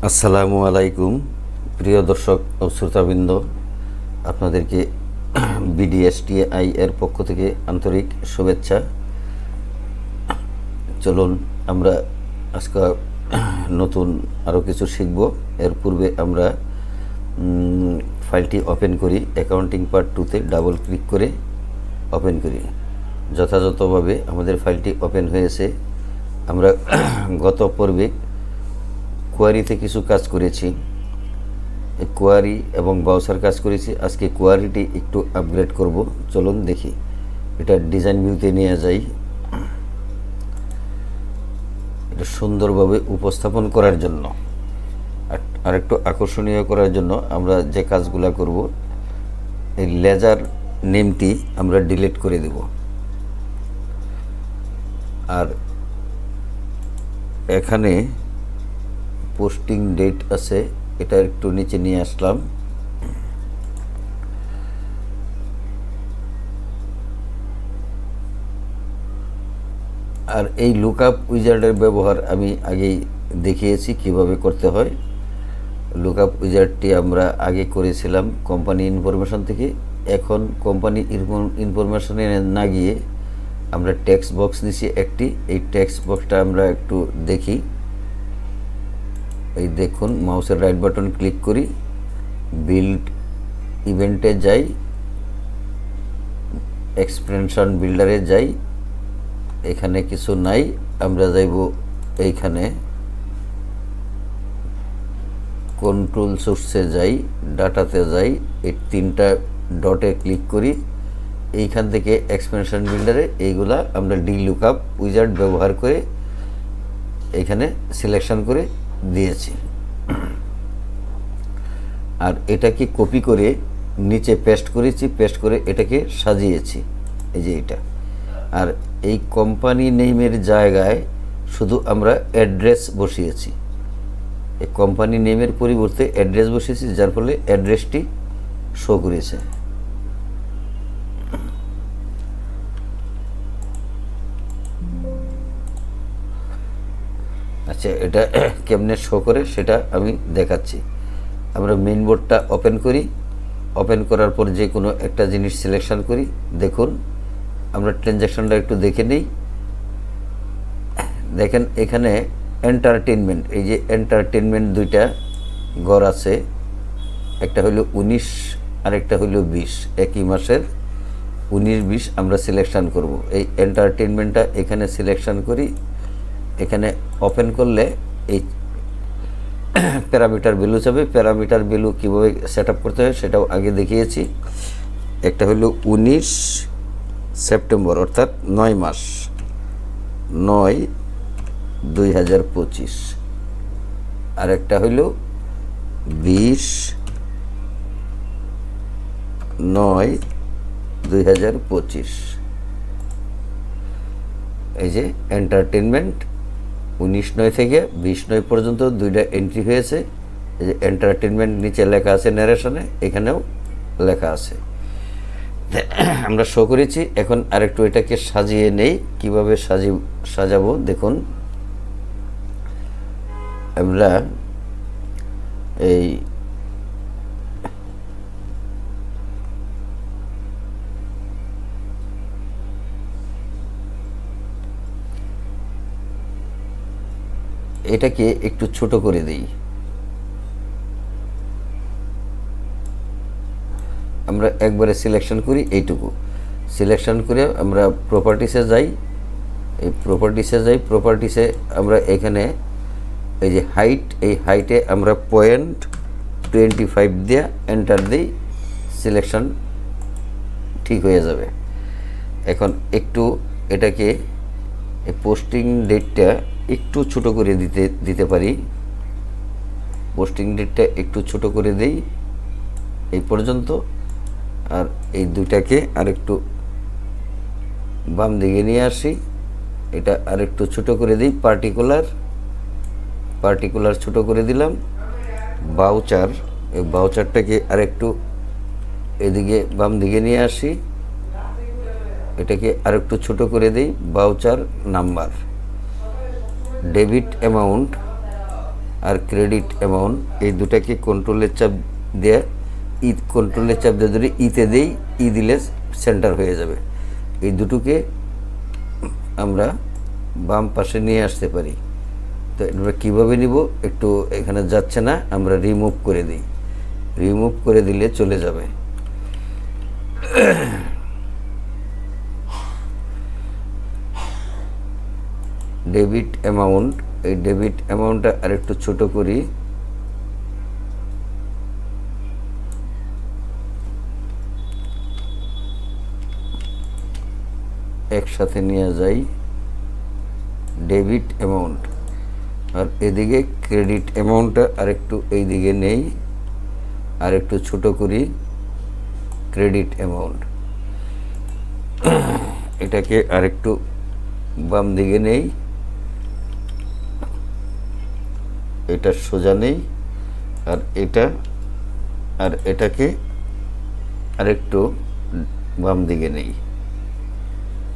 আসসালামু আলাইকুম প্রিয় দর্শক ও শ্রোতাবৃন্দ, আপনাদেরকে বিডিএসটিআই এর পক্ষ থেকে আন্তরিক শুভেচ্ছা। চলুন আমরা আজকে নতুন আরও কিছু শিখব। এর পূর্বে আমরা ফাইলটি ওপেন করি। অ্যাকাউন্টিং পার্ট 2তে ডাবল ক্লিক করে ওপেন করি। যথাযথভাবে আমাদের ফাইলটি ওপেন হয়েছে। আমরা গত পর্বে কোয়ারিতে কিছু কাজ করেছি, কোয়ারি এবং ব্রাউজার কাজ করেছি। আজকে কোয়ারিটি একটু আপগ্রেড করব। চলুন দেখি। এটা ডিজাইন ভিউতে নিয়ে যাই। এটা সুন্দরভাবে উপস্থাপন করার জন্য আর একটু আকর্ষণীয় করার জন্য আমরা যে কাজগুলো করব, এই লেজার নেমটি আমরা ডিলিট করে দেব। আর এখানে পোস্টিং ডেট আছে, এটা একটু নিচে নিয়ে আসলাম। আর এই লুকআপ উইজার্ডের ব্যবহার আমি আগেই দেখিয়েছি কিভাবে করতে হয়। লুকআপ উইজার্ডটি আমরা আগে করেছিলাম কোম্পানি ইনফরমেশন থেকে। এখন কোম্পানি ইনফরমেশনে না গিয়ে আমরা টেক্সট বক্স নিছি একটি। এই টেক্সট বক্সটা আমরা একটু দেখি। এই দেখুন, মাউসের রাইট বাটন ক্লিক করি, বিল্ড ইভেন্টে যাই, এক্সপেনশন বিল্ডারে যাই। এখানে কিছু নাই, আমরা যাইব এইখানে কন্ট্রোল সোর্সে যাই, ডাটাতে যাই, এই তিনটা ডটে ক্লিক করি। এইখান থেকে এক্সপেনশন বিল্ডারে এইগুলা আমরা ডি লুকআপ উইজার্ড ব্যবহার করে এখানে সিলেকশন করে দিয়েছি। আর এটাকে কপি করে নিচে পেস্ট করেছি, পেস্ট করে এটাকে সাজিয়েছি। এই যে এটা। আর এই কোম্পানি নেমের জায়গায় শুধু আমরা অ্যাড্রেস বসিয়েছি। এই কোম্পানি নেমের পরিবর্তে অ্যাড্রেস বসিয়েছি, যার ফলে অ্যাড্রেসটি শো করেছে। আচ্ছা, এটা কেমনে শো করে সেটা আমি দেখাচ্ছি। আমরা মেইন বোর্ডটা ওপেন করি। ওপেন করার পর যে কোনো একটা জিনিস সিলেকশন করি। দেখুন, আমরা ট্রানজ্যাকশনটা একটু দেখে নিই। দেখেন এখানে এন্টারটেনমেন্ট, এই যে এন্টারটেনমেন্ট দুইটা ঘর আছে, একটা হলো 19 আর একটা হলো 20। একই মাসের 19-20 আমরা সিলেকশন করব। এই এন্টারটেনমেন্টটা এখানে সিলেকশন করি। এখানে ওপেন করলে এই প্যারামিটার ভ্যালু যাবে। প্যারামিটার ভ্যালু কীভাবে সেট আপ করতে হয় সেটাও আগে দেখিয়েছি। একটা হলো 19 সেপ্টেম্বর, অর্থাৎ 9 মাস, 9/2025। আর একটা হইল 20/9/2025। এই যে এন্টারটেনমেন্ট 19/9 থেকে 20/9 পর্যন্ত দুইটা এন্ট্রি হয়েছে। এই যে এন্টারটেনমেন্ট নিচে লেখা আছে, ন্যারেশনে এখানেও লেখা আছে। আমরা শো করেছি। এখন আরেকটু এটাকে সাজিয়ে নেই। কিভাবে সাজাবো দেখুন। আমরা এই এটাকে একটু ছোট করে দিই। আমরা একবারে সিলেকশন করি, এইটুকু সিলেকশন করে আমরা প্রপার্টিসে যাই। এই প্রপার্টিসে আমরা এখানে এই যে হাইট, এই হাইটে আমরা 0.25 দিয়ে এন্টার দিই। সিলেকশন ঠিক হয়ে যাবে। এখন একটু এটাকে এই পোস্টিং ডেটটা একটু ছোট করে দিতে পারি। পোস্টিং ডেটটা একটু ছোট করে দেই এই পর্যন্ত। আর এই দুইটাকে আরেকটু বাম দিকে নিয়ে আসি। এটা আরেকটু ছোট করে দিই। পার্টিকুলার ছোট করে দিলাম। ভাউচার, এই ভাউচারটাকে আরেকটু এদিকে বাম দিকে নিয়ে আসি। এটাকে আরেকটু ছোট করে দিই। ভাউচার নাম্বার, ডেবিট অ্যামাউন্ট আর ক্রেডিট অ্যামাউন্ট, এই দুটাকে কন্ট্রোলের চাপ দিয়ে কন্ট্রোলের চাপ দিয়ে ধরে ইতে দেই, দিলে সেন্টার হয়ে যাবে। এই দুটোকে আমরা বাম পাশে নিয়ে আসতে পারি। তো আমরা কীভাবে নিব, একটু এখানে যাচ্ছে না, আমরা রিমুভ করে দিই। রিমুভ করে দিলে চলে যাবে। ডেবিট অ্যামাউন্ট, এই ডেবিট অ্যামাউন্টটা আরেকটু ছোট করি। একসাথে নিয়ে যাই ডেবিট অ্যামাউন্ট, আর এদিকে ক্রেডিট অ্যামাউন্টটা আরেকটু এই দিকে নেই, আরেকটু ছোট করি ক্রেডিট অ্যামাউন্ট। এটাকে আরেকটু বাম দিকে নেই, এটা সোজা নেই, আর এটাকে আরেকটু বাম দিকে নেই,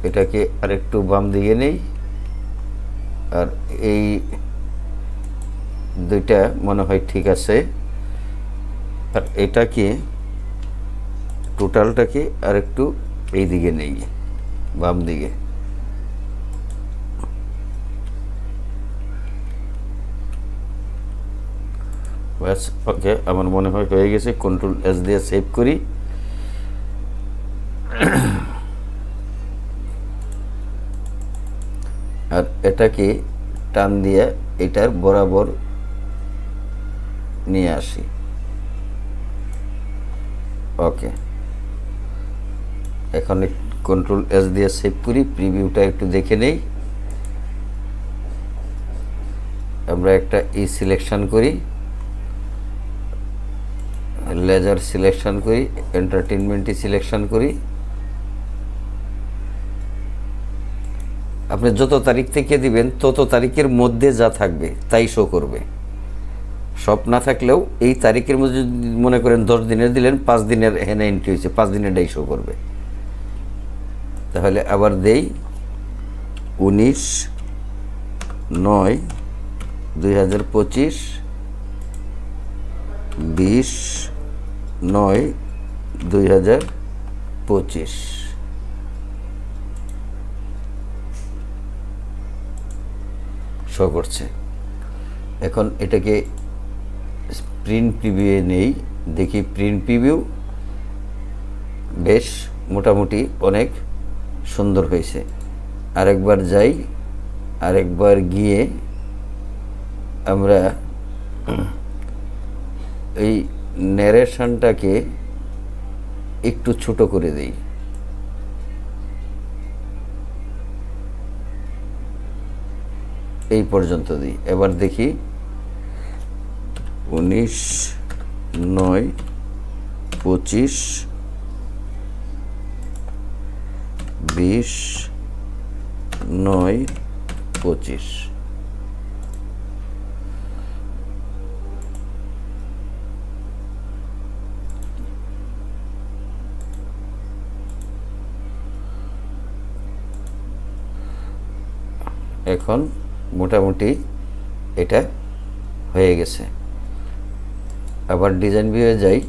এটাকে আরেকটু বাম দিকে নেই, আর এই দুইটা মনে হয় ঠিক আছে। আর এটাকে টোটালটাকে আরেকটু এই দিকে নেই, বাম দিকে। ব্যাস, ওকে, আমার মনে হয় হয়ে গেছে। কন্ট্রোল এস দিয়ে সেভ করি। আর এটাকে টান দিয়ে এটার বরাবর নিয়ে আসি। ওকে, এখন কন্ট্রোল এস দিয়ে সেভ করি, প্রিভিউটা একটু দেখে নেই। আমরা একটা সিলেকশন করি, লেজার সিলেকশন করি, এন্টারটেনমেন্টই সিলেকশন করি। আপনি যত তারিখ থেকে দিবেন তত তারিখের মধ্যে যা থাকবে তাই শো করবে। সব না থাকলেও এই তারিখের মধ্যে মনে করেন 10 দিনের দিলেন, 5 দিনের এখানে এন্ট্রি হয়েছে, 5 দিনেরটাই শো করবে। তাহলে আবার দেই 19/9/2025, 20/9/2025। শো করছে। এখন এটাকে প্রিন্ট প্রিভিউ নেই, দেখি প্রিন্ট প্রিভিউ। বেশ, মোটামুটি অনেক সুন্দর হয়েছে। আরেকবার যাই, আরেকবার গিয়ে আমরা এই ন্যারেশনটাকে একটু ছোট করে দিই। এই পর্যন্ত দিই। এবার দেখি 19/9/25, 20/9/25। এখন মোটামুটি এটা হয়ে গেছে। আবার ডিজাইন ভিউয়ে যাই,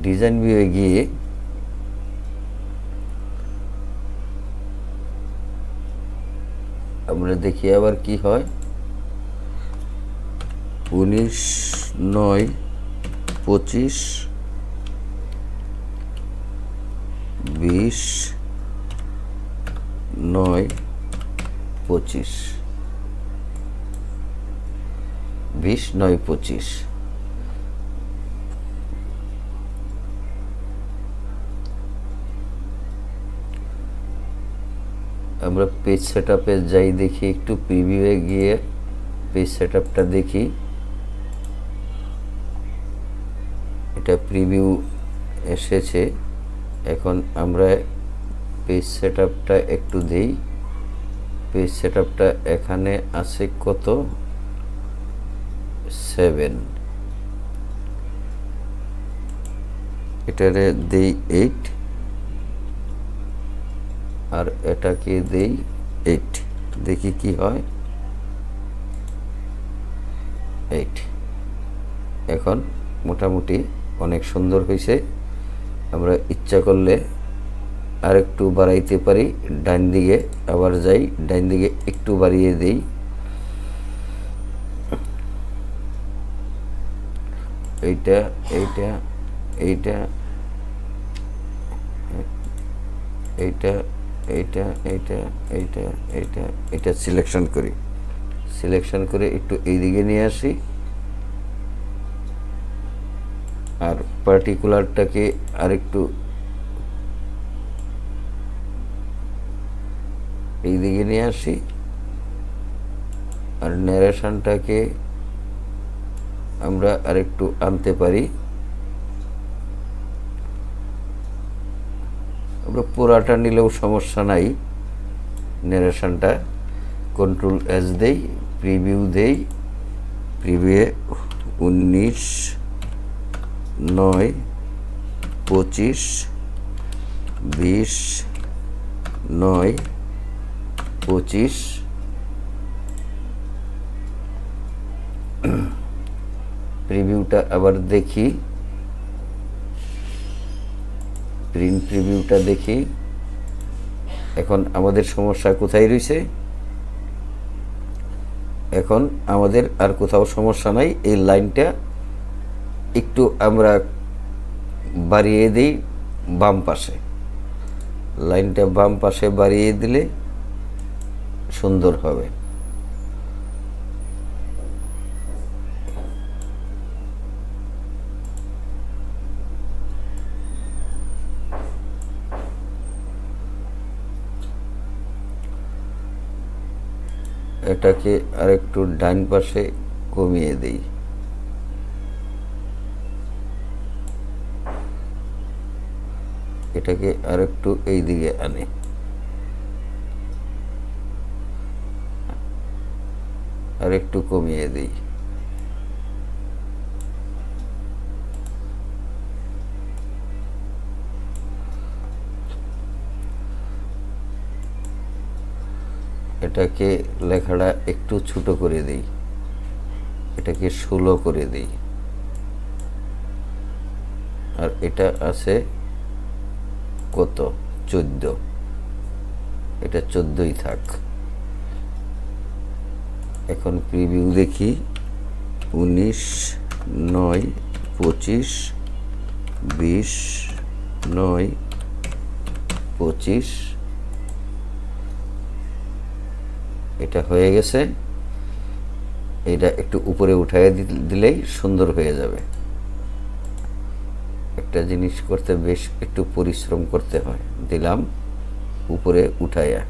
ডিজাইন ভিউয়ে গিয়ে আমরা দেখি আবার কি হয়। 19/9/25, 20/9/25, 20/9/25। আমরা পেজ সেটআপে যাই, দেখি একটু প্রিভিউয়ে গিয়ে পেজ সেটআপটা দেখি। এটা প্রিভিউ এসেছে। এখন আমরা পেজ সেটআপটা একটু দেই। পেজ সেটআপটা এখানে আছে কত, 7। এটারে দেই 8, আর এটাকে দেই 8। দেখি কি হয়। 8 এখন মোটামুটি অনেক সুন্দর হয়েছে। আমরা ইচ্ছা করলে আরেকটু বাড়াইতে পারি, ডান দিকে আবার যাই, ডান দিকে একটু বাড়িয়ে দেই। এইটা এইটা এইটা এইটা এইটা এইটা এইটা এইটা এটা সিলেকশন করি, সিলেকশন করে একটু এই দিকে নিয়ে আসি, আর পার্টিকুলারটাকে আরেকটু এই দিকে নিয়ে আসি, আর ন্যারেশনটাকে আমরা আরেকটু আনতে পারি। আমরা পুরাটা নিলেও সমস্যা নাই। ন্যারেশনটা কন্ট্রোল এস দেই, প্রিভিউ দেই, প্রিভিউ 19/9/20/9/25 প্রিভিউটা আবার দেখি, প্রিন্ট প্রিভিউটা দেখি। এখন আমাদের সমস্যা কোথায় রয়েছে? এখন আমাদের আর কোথাও সমস্যা নাই। এই লাইনটা একটু আমরা বাড়িয়ে দিই বাম পাশে, লাইনটা বাম পাশে বাড়িয়ে দিলে সুন্দর হবে। এটাকে আরেকটু ডান পাশে কমিয়ে দেই। এটাকে আরেকটু এই দিকে আনে, আরেকটু কমিয়ে দিই। এটাকে লেখাটা একটু ছোট করে দিই, এটাকে 16 করে দিই, আর এটা আছে কত 14, এটা 14ই থাক। এখন প্রিভিউ দেখি 19/9/20/9/25 এটা হয়ে গেছে। এটা একটু উপরে উঠাইয়া দিলেই সুন্দর হয়ে যাবে। একটা জিনিস করতে বেশ একটু পরিশ্রম করতে হয়। দিলাম উপরে উঠাইয়া।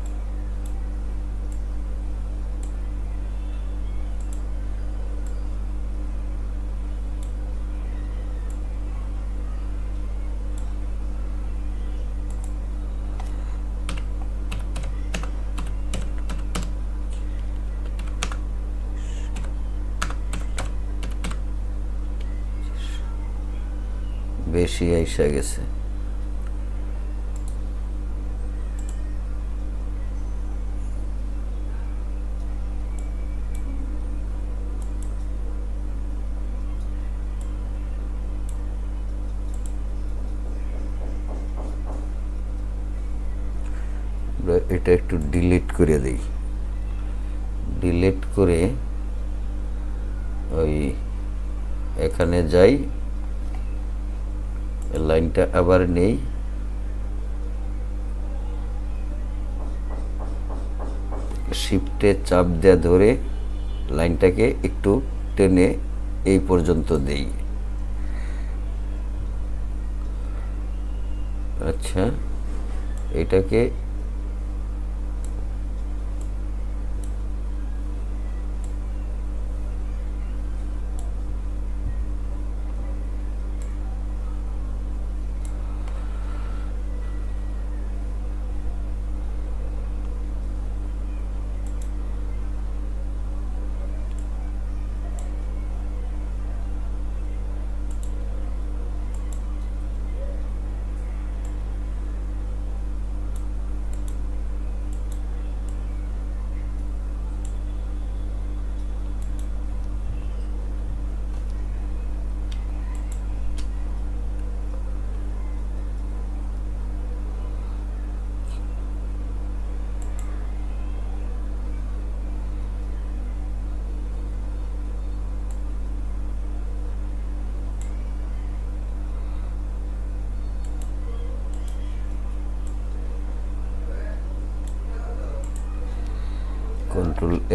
বেশি আইসা গেছে। এটা একটু ডিলিট করে দিই, ডিলিট করে ওই এখানে যাই, লাইনটা আবার নেই, শিফটে চাপ দেয়া ধরে লাইনটাকে একটু টেনে এই পর্যন্ত দেই। আচ্ছা, এটাকে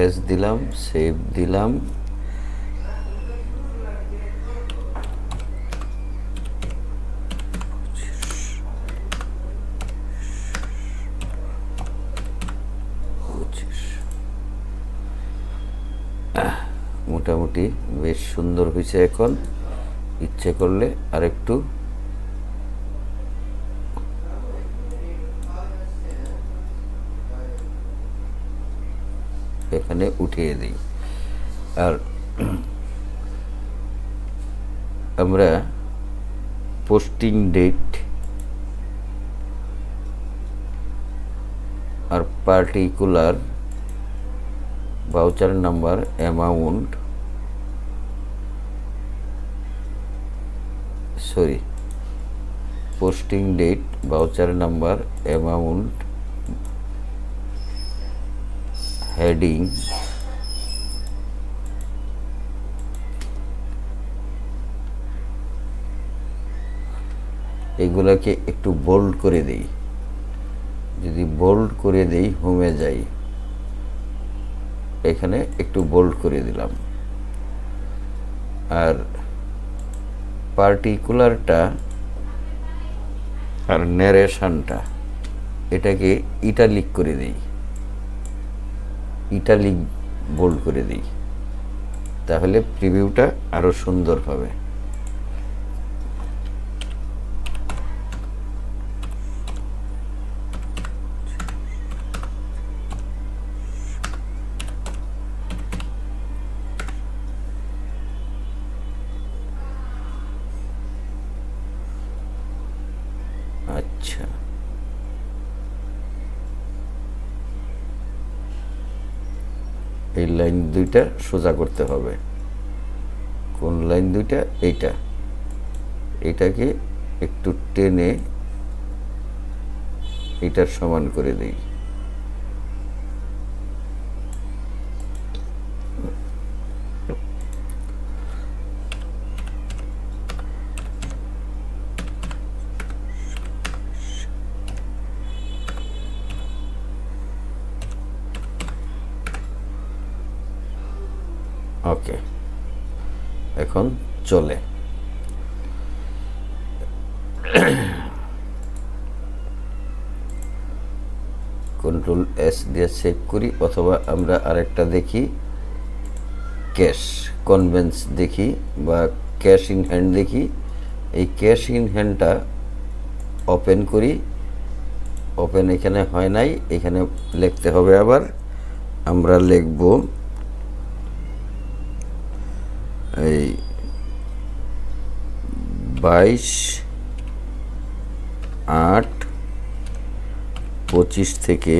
এস দিলাম, সেভ দিলাম। মোটামুটি বেশ সুন্দর হয়েছে। এখন ইচ্ছে করলে আরেকটু এখানে উঠিয়ে দিই। আর আমরা পোস্টিং ডেট আর particular voucher number, amount, posting date, voucher number, amount, heading, এগুলাকে একটু বোল্ড করে দেই। যদি বোল্ড করে দেই, হোমে যাই, এখানে একটু বোল্ড করে দিলাম। আর পার্টিকুলারটা আর ন্যারেশনটা এটাকে ইটালিক করে দিই, ইটালিক বোল্ড করে দিই, তাহলে প্রিভিউটা আরো সুন্দর হবে। আচ্ছা, এই লাইন দুইটা সোজা করতে হবে। কোন লাইন দুইটা? এইটা, এটাকে একটু টেনে এটার সমান করে দেই। ওকে, এখন চলে। কন্ট্রোল এস দিয়ে সেভ করি, অথবা আমরা আরেকটা দেখি, ক্যাশ কনভেন্স দেখি বা ক্যাশ ইন হ্যান্ড দেখি। এই ক্যাশ ইন হ্যান্ডটা ওপেন করি। ওপেন এখানে হয় নাই, এখানে লিখতে হবে। আবার আমরা লিখব এই 22/8/25 থেকে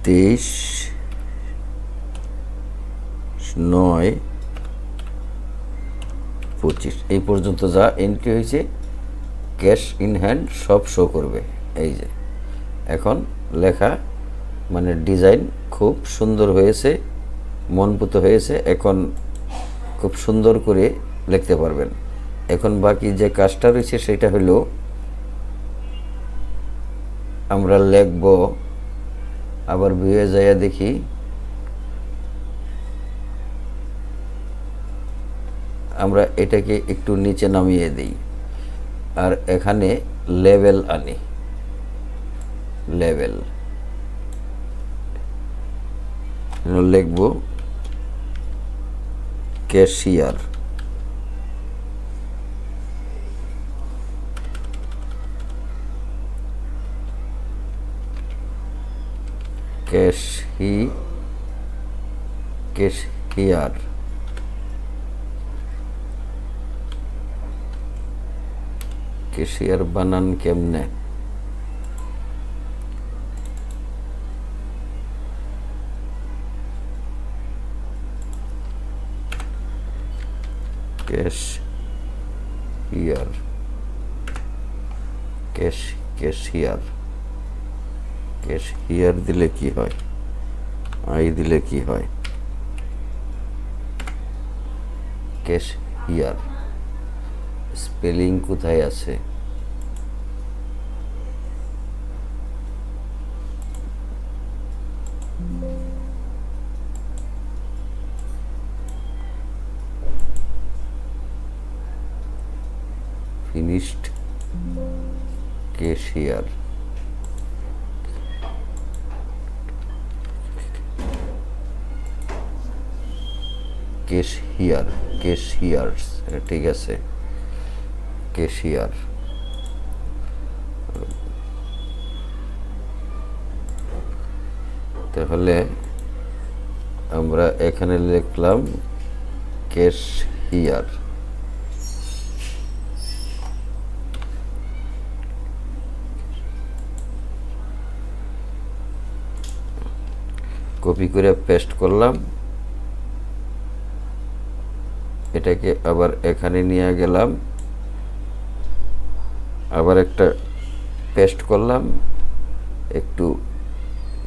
23/9/25 এই পর্যন্ত যা এন্ট্রি হয়েছে ক্যাশ ইন হ্যান্ড সব শো করবে। এই যে এখন লেখা, মানে ডিজাইন খুব সুন্দর হয়েছে, মনপুত হয়েছে। এখন খুব সুন্দর করে লিখতে পারবেন। এখন বাকি যে কাজটা রয়েছে সেটা হলো আমরা লিখব, আবার ভিউয়ে যাইয়া দেখি, আমরা এটাকে একটু নিচে নামিয়ে দিই আর এখানে লেভেল আনি। লেভেল লিখব ক্যাশিয়ার। ক্যাশিয়ার ক্যাশিয়ার বানান কেমনে? ক্যাশিয়ার ক্যাশিয়ার দিলে কি হয়? আই দিলে কি হয়? ক্যাশিয়ার স্পেলিং কোথায় আছে? ফিনিশড ক্যাশিয়ার, ক্যাশিয়ার্স, ঠিক আছে, ক্যাশিয়ার। তাহলে আমরা এখানে লিখলাম ক্যাশিয়ার। কপি করে পেস্ট করলাম, এটাকে আবার এখানে নিয়ে গেলাম, আবার একটা পেস্ট করলাম, একটু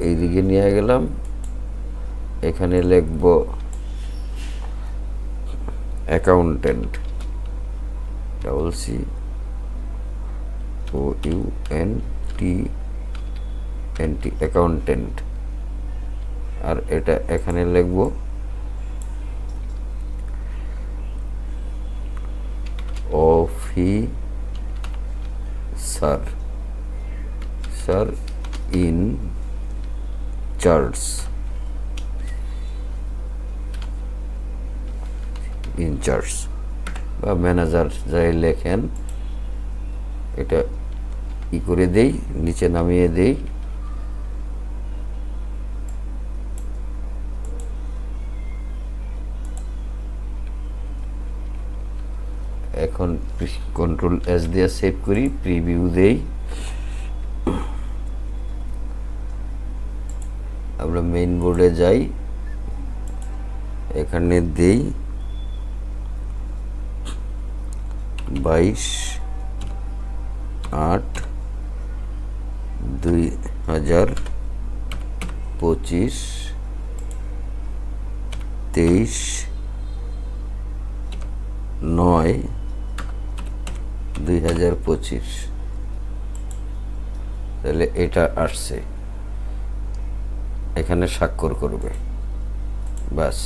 এইদিকে নিয়ে গেলাম, এখানে লিখব অ্যাকাউন্টেন্ট, COUNTENT, অ্যাকাউন্টেন্ট। আর এটা এখানে লিখব অফিসার ইন চার্জ, বা ম্যানেজার যাই লেখেন, এটা ই করে দেই, নিচে নামিয়ে দেই। এখন Ctrl+S দিয়ে সেভ করি, প্রিভিউ দেই। আমরা মেইন বোর্ডে যাই, এখানে দেই 22/8/2025, 23/9/2025। তাহলে এটা আসছে, এখানে স্বাক্ষর করবে, বাস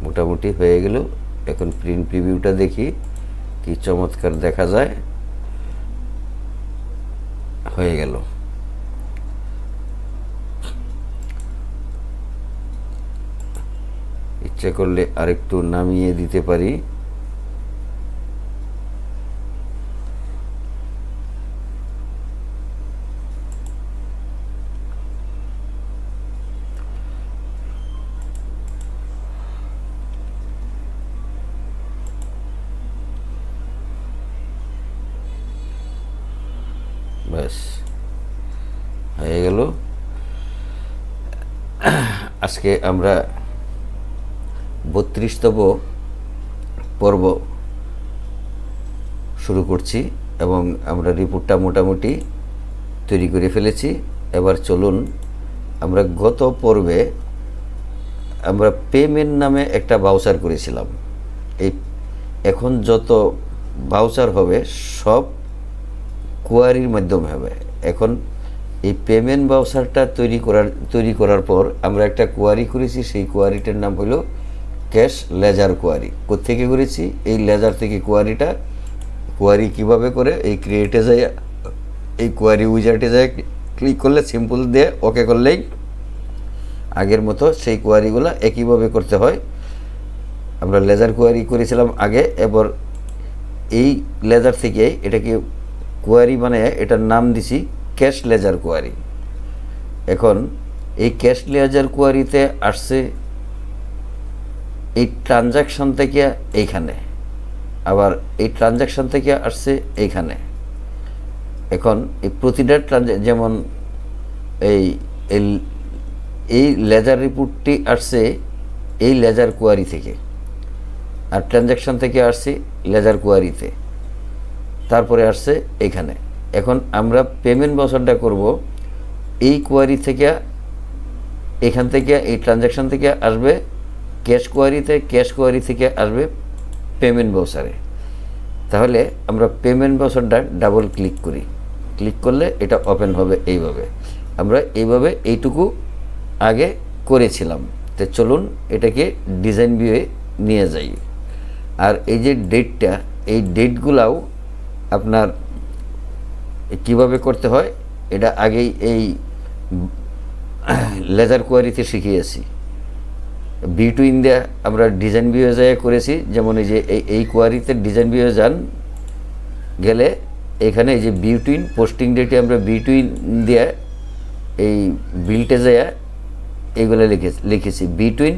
মোটামুটি হয়ে গেল। এখন প্রিন্ট প্রিভিউটা দেখি কি চমৎকার দেখা যায়। হয়ে গেল। ইচ্ছা করলে আরেকটু নামিয়ে দিতে পারি। ব্যাস হয়ে গেল। আজকে আমরা 32তম পর্ব শুরু করছি এবং আমরা রিপোর্টটা মোটামুটি তৈরি করে ফেলেছি। এবার চলুন, আমরা গত পর্বে আমরা পেমেন্ট নামে একটা ভাউচার করেছিলাম। এখন যত ভাউচার হবে সব কোয়ারির মাধ্যমে হবে। এখন এই পেমেন্ট ভাউচারটা তৈরি করার পর আমরা একটা কোয়ারি করেছি, সেই কোয়ারিটার নাম হলো ক্যাশ লেজার কোয়ারি। কোত্থেকে করেছি? এই লেজার থেকে কোয়ারি কিভাবে করে এই ক্রিয়েটে যায়, এই কোয়ারি উইজার্টে যায় ক্লিক করলে সিম্পল দিয়ে ওকে করলেই আগের মতো সেই কোয়ারিগুলো একইভাবে করতে হয়। আমরা লেজার কোয়ারি করেছিলাম আগে, এবার এই লেজার থেকে এটাকে কোয়ারি বানায় এটার নাম দিছি ক্যাশ লেজার কোয়ারি। এখন এই ক্যাশ লেজার কোয়ারিতে আসছে এই ট্রানজাকশন থেকে এইখানে, আবার এই ট্রানজাকশন থেকে আসছে এইখানে। এখন এই প্রতিটা যেমন এই লেজার রিপোর্টটি আসছে এই লেজার কোয়ারি থেকে, আর ট্রানজাকশন থেকে আসছে লেজার কোয়ারিতে, তারপরে আসছে এখানে। এখন আমরা পেমেন্ট ভাউচারটা করব এই কোয়ারি থেকে, এখান থেকে এই ট্রানজাকশন থেকে আসবে ক্যাশ কোয়ারিতে, ক্যাশ কোয়ারি থেকে আসবে পেমেন্ট ভাউচারে। তাহলে আমরা পেমেন্ট ভাউচারটা ডাবল ক্লিক করি, ক্লিক করলে এটা ওপেন হবে এইভাবে। আমরা এইভাবে এইটুকু আগে করেছিলাম। তো চলুন এটাকে ডিজাইন ভিউয়ে নিয়ে যাই। আর এই যে ডেটটা, এই ডেটগুলাও আপনার কিভাবে করতে হয় এটা আগেই এই লেজার কোয়ারিতে শিখিয়েছি। বিটুইন দিয়ে আমরা ডিজাইন ভিউয়ে যায় করেছি, যেমন এই যে এই কোয়ারিতে ডিজাইন ভিউয়ে যান গেলে এখানে এই যে বিটুইন পোস্টিং ডেটে আমরা বিটুইন দিয়ে এই বিল্টে যায় এইগুলো লিখেছি বিটুইন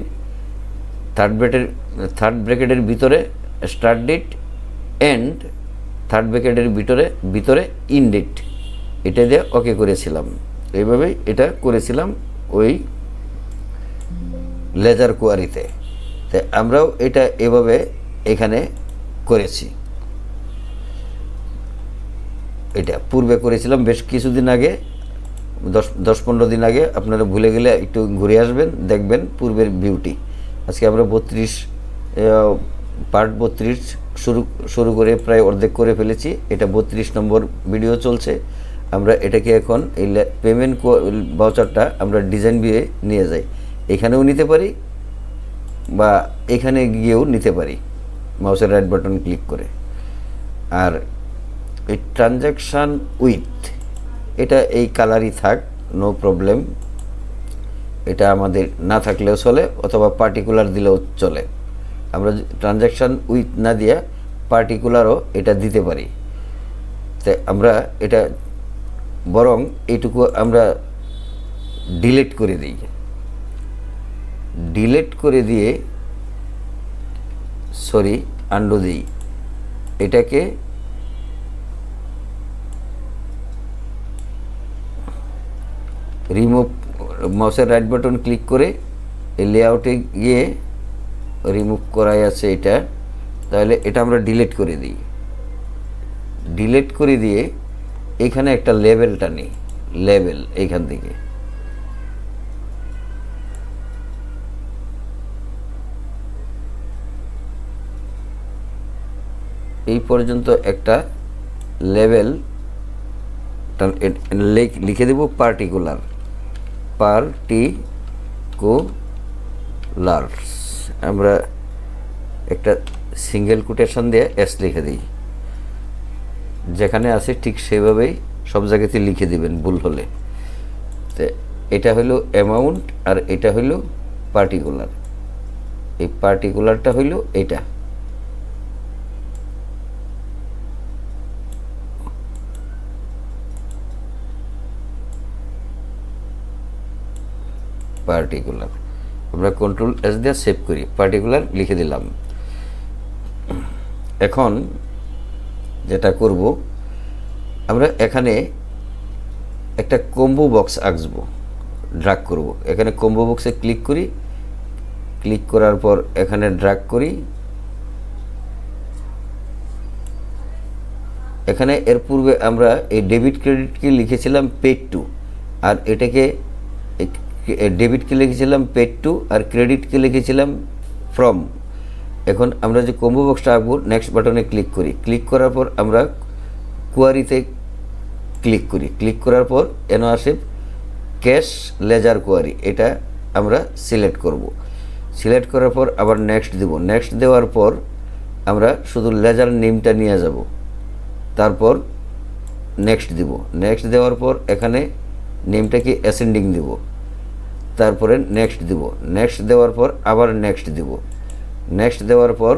থার্ড ব্র্যাকেটের ভিতরে স্টার্ট ডেট এন্ড থার্ড ব্র্যাকেটের ভিতরে ইন ডেট, এটা দিয়ে ওকে করেছিলাম। এইভাবেই এটা করেছিলাম ওই লেজার কোয়ারিতে। তাই আমরাও এটা এভাবে এখানে করেছি। এটা পূর্বে করেছিলাম বেশ কিছুদিন আগে, 10-15 দিন আগে। আপনারা ভুলে গেলে একটু ঘুরে আসবেন, দেখবেন পূর্বের বিউটি। আজকে আমরা পার্ট 32 শুরু করে প্রায় অর্ধেক করে ফেলেছি। এটা 32 নম্বর ভিডিও চলছে। আমরা এটাকে এখন এই পেমেন্ট ভাউচারটা আমরা ডিজাইন ভিউয়ে নিয়ে যাই। এখানেও নিতে পারি বা এখানে গিয়েও নিতে পারি মাউসের রাইট বাটন ক্লিক করে। আর এই ট্রানজ্যাকশান উইথ, এটা এই কালারই থাক, নো প্রবলেম। এটা আমাদের না থাকলেও চলে, অথবা পার্টিকুলার দিলেও চলে। আমরা ট্রানজ্যাকশান উইথ না দিয়ে পার্টিকুলারও এটা দিতে পারি। তাই আমরা এটা বরং এইটুকু আমরা ডিলিট করে দিই। ডিলিট করে দিয়ে আন্ডু দিই। এটাকে রিমুভ, মাউসের রাইট বাটন ক্লিক করে এই লেআউটে গিয়ে রিমুভ করাই আছে এটা, তাহলে এটা আমরা ডিলিট করে দিই। ডিলিট করে দিয়ে এখানে একটা লেবেলটা নিই, লেবেল এইখান থেকে এই পর্যন্ত একটা লেবেল লিখে দেব, পার্টিকুলার। আমরা একটা সিঙ্গেল কোটেশন দিয়ে এস লিখে দিই। যেখানে আছে ঠিক সেভাবেই সব জায়গাতে লিখে দিবেন ভুল হলে। তো এটা হলো অ্যামাউন্ট আর এটা হলো পার্টিকুলার। এই পার্টিকুলারটা হইল এটা। পার্টিকুলার আমরা কন্ট্রোল এস দিয়ে সেভ করি, পার্টিকুলার লিখে দিলাম। এখন যেটা করব, আমরা এখানে একটা কম্বো বক্স আঁকবো, ড্রাগ করব। এখানে কম্বো বক্সে ক্লিক করি, ক্লিক করার পর এখানে ড্রাগ করি। এখানে এর পূর্বে আমরা এই ডেবিট ক্রেডিটকে লিখেছিলাম পেড টু, আর এটাকে ডেবিটকে লিখেছিলাম পেড টু, আর ক্রেডিটকে লিখেছিলাম ফ্রম। এখন আমরা যে কম্বো বক্সটা আঁকবো, নেক্সট বাটনে ক্লিক করি। ক্লিক করার পর আমরা কোয়ারিতে ক্লিক করি। ক্লিক করার পর এন আসে ক্যাশ লেজার কোয়ারি, এটা আমরা সিলেক্ট করব। সিলেক্ট করার পর আবার নেক্সট দেব। নেক্সট দেওয়ার পর আমরা শুধু লেজার নেমটা নিয়ে যাব, তারপর নেক্সট দিব। নেক্সট দেওয়ার পর এখানে নেমটাকে অ্যাসেন্ডিং দিব, তারপরে নেক্সট দিব। নেক্সট দেওয়ার পর আবার নেক্সট দিব। নেক্সট দেওয়ার পর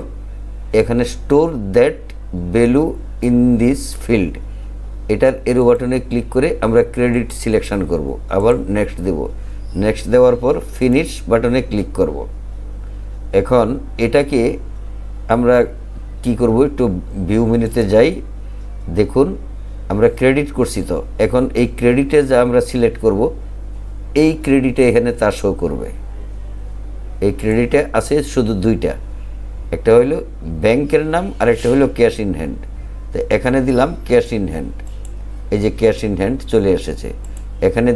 এখানে store that value in this field, এটার এরো বাটনে ক্লিক করে আমরা ক্রেডিট সিলেকশন করব। আবার নেক্সট দেব। নেক্সট দেওয়ার পর ফিনিশ বাটনে ক্লিক করব। এখন এটাকে আমরা কি করব, একটু ভিউ মেনুতে যাই। দেখুন আমরা ক্রেডিট করছি, তো এখন এই ক্রেডিটে যা আমরা সিলেক্ট করব, এই ক্রেডিটে এখানে তা শো করবে। এই ক্রেডিটে আছে শুধু দুইটা, একটা হইল ব্যাংকের নাম আর একটা হইল ক্যাশ ইন হ্যান্ড। তো এখানে দিলাম ক্যাশ ইন হ্যান্ড, এই যে ক্যাশ ইন হ্যান্ড চলে এসেছে। এখানে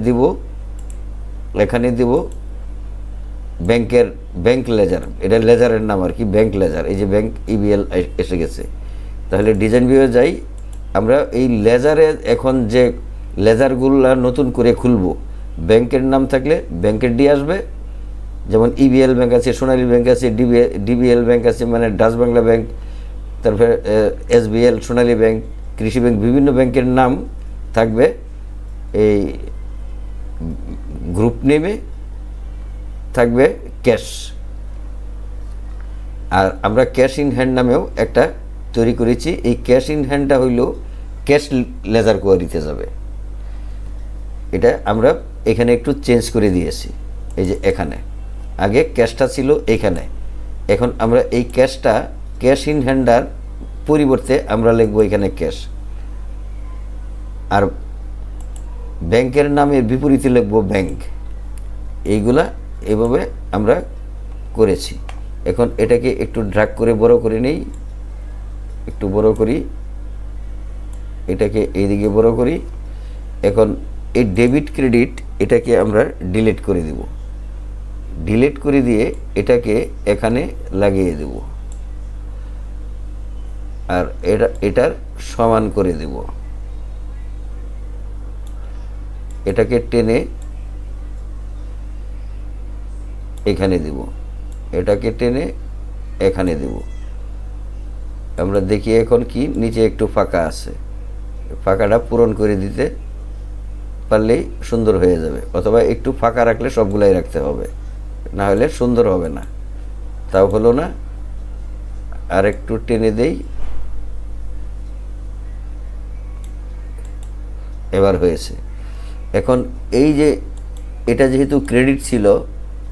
দিব ব্যাংক লেজার, এটা লেজারের নাম আর কি, ব্যাংক লেজার। এই যে ব্যাংক ইবিএল এসে গেছে। তাহলে ডিজাইন ভিউয়ে যাই। আমরা এই লেজারে এখন যে লেজারগুলো নতুন করে খুলব, ব্যাংকের নাম থাকলে ব্যাংকের ডি আসবে, যেমন ইবিএল ব্যাংক আছে, সোনালী ব্যাংক আছে, ডিবিএল ব্যাংক আছে, মানে ডাচ বাংলা ব্যাংক, তারপরে এসবিএল, সোনালী ব্যাংক, কৃষি ব্যাংক, বিভিন্ন ব্যাংকের নাম থাকবে এই গ্রুপ নেমে থাকবে ক্যাশ। আর আমরা ক্যাশ ইন হ্যান্ড নামেও একটা তৈরি করেছি। এই ক্যাশ ইন হ্যান্ডটা হইল ক্যাশ লেজার কোয়ারিতে যাবে। এটা আমরা এখানে একটু চেঞ্জ করে দিয়েছি। এই যে এখানে আগে ক্যাশটা ছিল এখানে, এখন আমরা এই ক্যাশটা ক্যাশ ইন হ্যান্ডার পরিবর্তে আমরা লিখব এখানে ক্যাশ, আর ব্যাংকের নামের বিপরীতে লিখব ব্যাংক। এইগুলা এভাবে আমরা করেছি। এখন এটাকে একটু ড্র্যাগ করে বড় করে নেই, একটু বড় করি, এটাকে এইদিকে বড় করি। এখন এই ডেবিট ক্রেডিট এটাকে আমরা ডিলিট করে দেব, ডিলিট করে দিয়ে এটাকে এখানে লাগিয়ে দেব, আর এটার সমান করে দেব। এটাকে টেনে এখানে দেব, এটাকে টেনে এখানে দেব। আমরা দেখি এখন কি নিচে একটু ফাঁকা আছে, ফাঁকাটা পূরণ করে দিতে পারলেই সুন্দর হয়ে যাবে, অথবা একটু ফাঁকা রাখলে সবগুলাই রাখতে হবে, না হলে সুন্দর হবে না। তাও হলো না, আর একটু টেনে দেই, এবার হয়েছে। এখন এই যে এটা যেহেতু ক্রেডিট ছিল,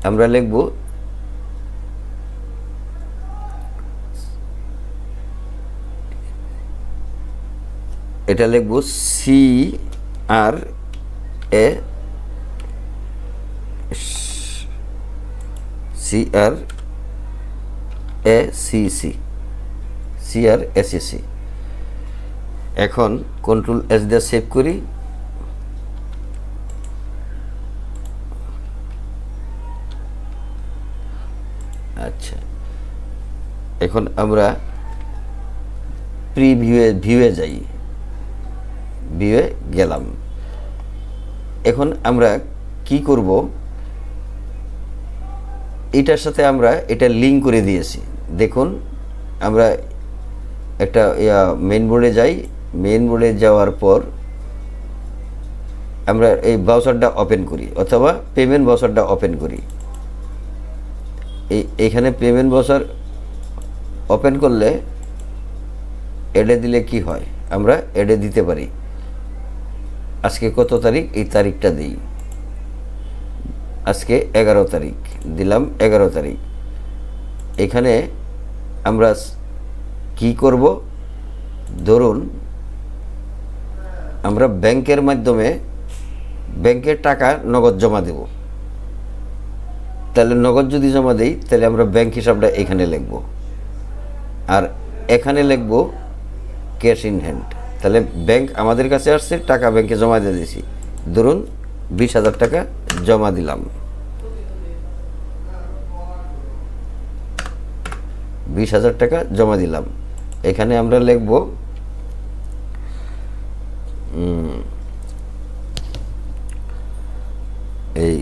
আমরা লিখব এটা লিখব C R A C R A C C, C R ACC. এখন কন্ট্রোল এস দিয়ে সেভ করি। আচ্ছা, এখন আমরা ভিউয়ে যাই, ভিউয়ে গেলাম। এখন আমরা কি করব, এটার সাথে আমরা এটা লিঙ্ক করে দিয়েছি। দেখুন, আমরা একটা মেইন বোর্ডে যাই, মেইন বোর্ডে যাওয়ার পর আমরা এই ব্রাউজারটা ওপেন করি, অথবা পেমেন্ট ব্রাউজারটা ওপেন করি। এইখানে পেমেন্ট ব্রাউজার ওপেন করলে এডে দিলে কি হয়, আমরা এডে দিতে পারি। আজকে কত তারিখ, এই তারিখটা দিই, আজকে 11 তারিখ, দিলাম 11 তারিখ। এখানে আমরা কি করব, ধরুন আমরা ব্যাংকের মাধ্যমে ব্যাংকের টাকা নগদ জমা দেব, তাহলে নগদ যদি জমা দেই তাহলে আমরা ব্যাংক হিসাবটা এখানে লিখব, আর এখানে লিখব ক্যাশ ইন হ্যান্ড। তাহলে ব্যাংক আমাদের কাছে আসছে, টাকা ব্যাংকে জমা দিয়ে দিয়েছি। ধরুন 20,000 টাকা জমা দিলাম, 20,000 টাকা জমা দিলাম। এখানে আমরা লিখব এই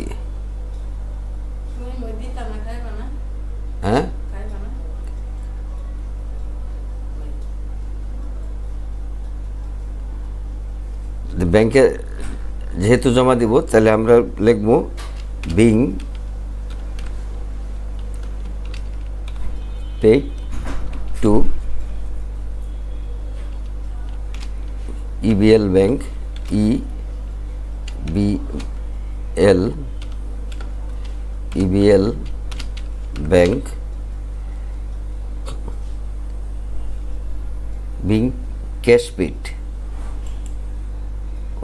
হ্যাঁ ব্যাংকে যেহেতু জমা দিব, তাহলে আমরা লিখব being paid to EBL bank, EBL bank being cash paid,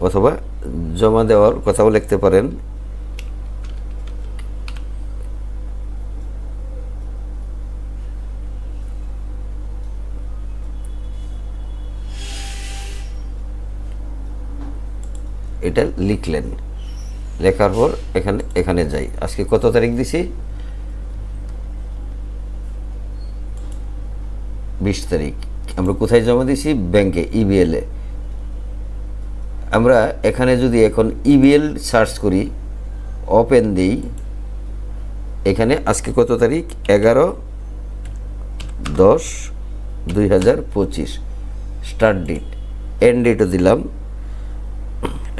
অথবা জমা দেওয়ার কথাও লিখতে পারেন। এটা লিখলেন, লেখার পর এখানে যাই, আজকে কত তারিখ দিছি, 20 তারিখ। আমরা কোথায় জমা দিছি, ব্যাংকে, ইবিএলে। আমরা এখানে যদি এখন ইবিএল সার্চ করি, ওপেন দিই, এখানে আজকে কত তারিখ, 11/10/2025 স্টার্ট ডেট। এন্ড ডেটও দিলাম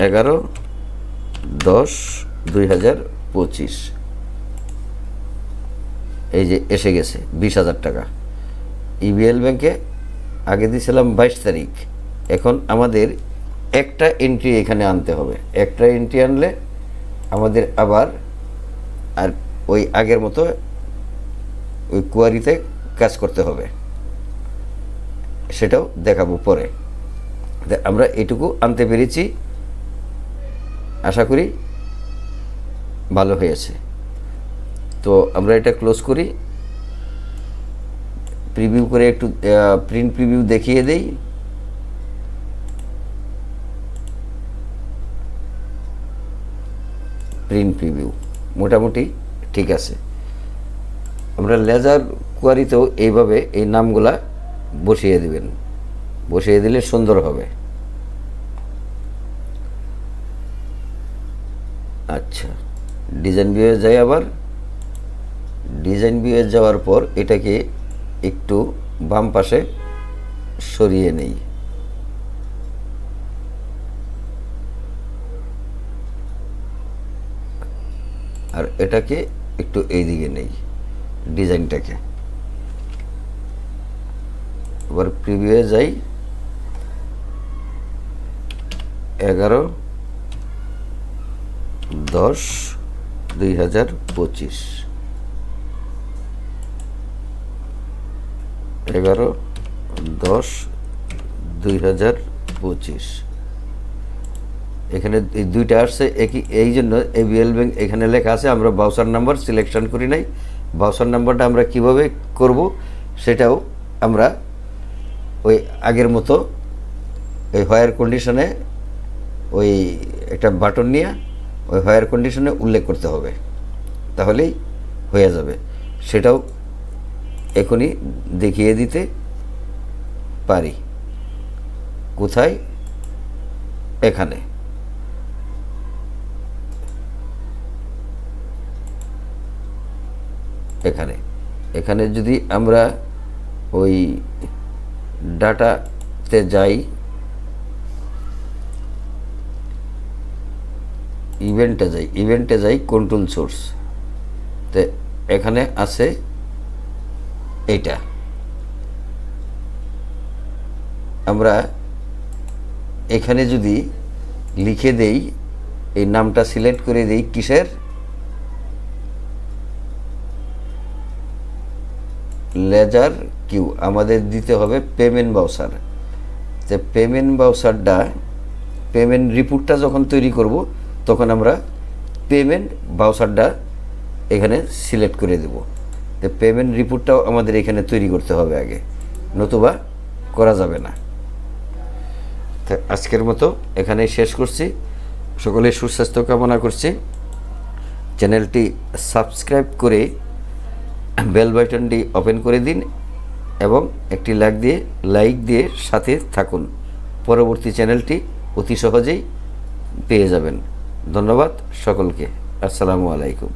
11/10/2025। এই যে এসে গেছে 20,000 টাকা। ইবিএল ব্যাংকে আগে দিয়েছিলাম 22 তারিখ, এখন আমাদের একটা এন্ট্রি এখানে আনতে হবে। একটা এন্ট্রি আনলে আমাদের আবার আর ওই আগের মতো ওই কোয়ারিতে কাজ করতে হবে, সেটাও দেখাবো পরে। আমরা এটুকু আনতে পেরেছি, আশা করি ভালো হয়েছে। তো আমরা এটা ক্লোজ করি, প্রিভিউ করে একটু প্রিন্ট প্রিভিউ দেখিয়ে দেই। প্রিন্ট প্রিভিউ মোটামুটি ঠিক আছে। আমরা লেজার কোয়ারিতেও এইভাবে এই নামগুলা বসিয়ে দিবেন, বসিয়ে দিলে সুন্দর হবে। আচ্ছা, ডিজাইন ভিউয়ে যাই। আবার ডিজাইন ভিউয়ে যাওয়ার পর এটাকে একটু বাম পাশে সরিয়ে নেই। আর এটাকে একটু এইদিকে নেই, ডিজাইনটাকে। এবার প্রিভিউয়ে যাই। 11/10/2025, 11/10/2025। এখানে এই দুইটা আসছে একই, এই জন্য এবিএল ব্যাংক এখানে লেখা আছে। আমরা বাউচার নাম্বার সিলেকশন করি নাই। বাউচার নাম্বারটা আমরা কিভাবে করব সেটাও আমরা ওই আগের মতো ওই হোয়ার কন্ডিশনে ওই একটা বাটন নিয়ে ওই হোয়ার কন্ডিশনে উল্লেখ করতে হবে, তাহলেই হয়ে যাবে। সেটাও এখনই দেখিয়ে দিতে পারি। কোথায়? এখানে। এখানে এখানে যদি আমরা ওই ডাটাতে যাই, ইভেন্টে যাই কন্ট্রোল সোর্স, তো এখানে আছে এইটা। আমরা এখানে যদি লিখে দেই, এই নামটা সিলেক্ট করে দেই, কিসের? লেজার কিউ। আমাদের দিতে হবে পেমেন্ট বাউচার। তো পেমেন্ট বাউচারটা, পেমেন্ট রিপোর্টটা যখন তৈরি করব তখন আমরা পেমেন্ট বাউচারটা এখানে সিলেক্ট করে দেব। তো পেমেন্ট রিপোর্টটাও আমাদের এখানে তৈরি করতে হবে আগে, নতুবা করা যাবে না। তো আজকের মতো এখানেই শেষ করছি। সকলের সুস্বাস্থ্য কামনা করছি। চ্যানেলটি সাবস্ক্রাইব করে বেল বাটনটি ওপেন করে দিন এবং একটি লাইক দিয়ে সাথে থাকুন। পরবর্তী চ্যানেলটি অতি সহজেই পেয়ে যাবেন। ধন্যবাদ সকলকে। আসসালামু আলাইকুম।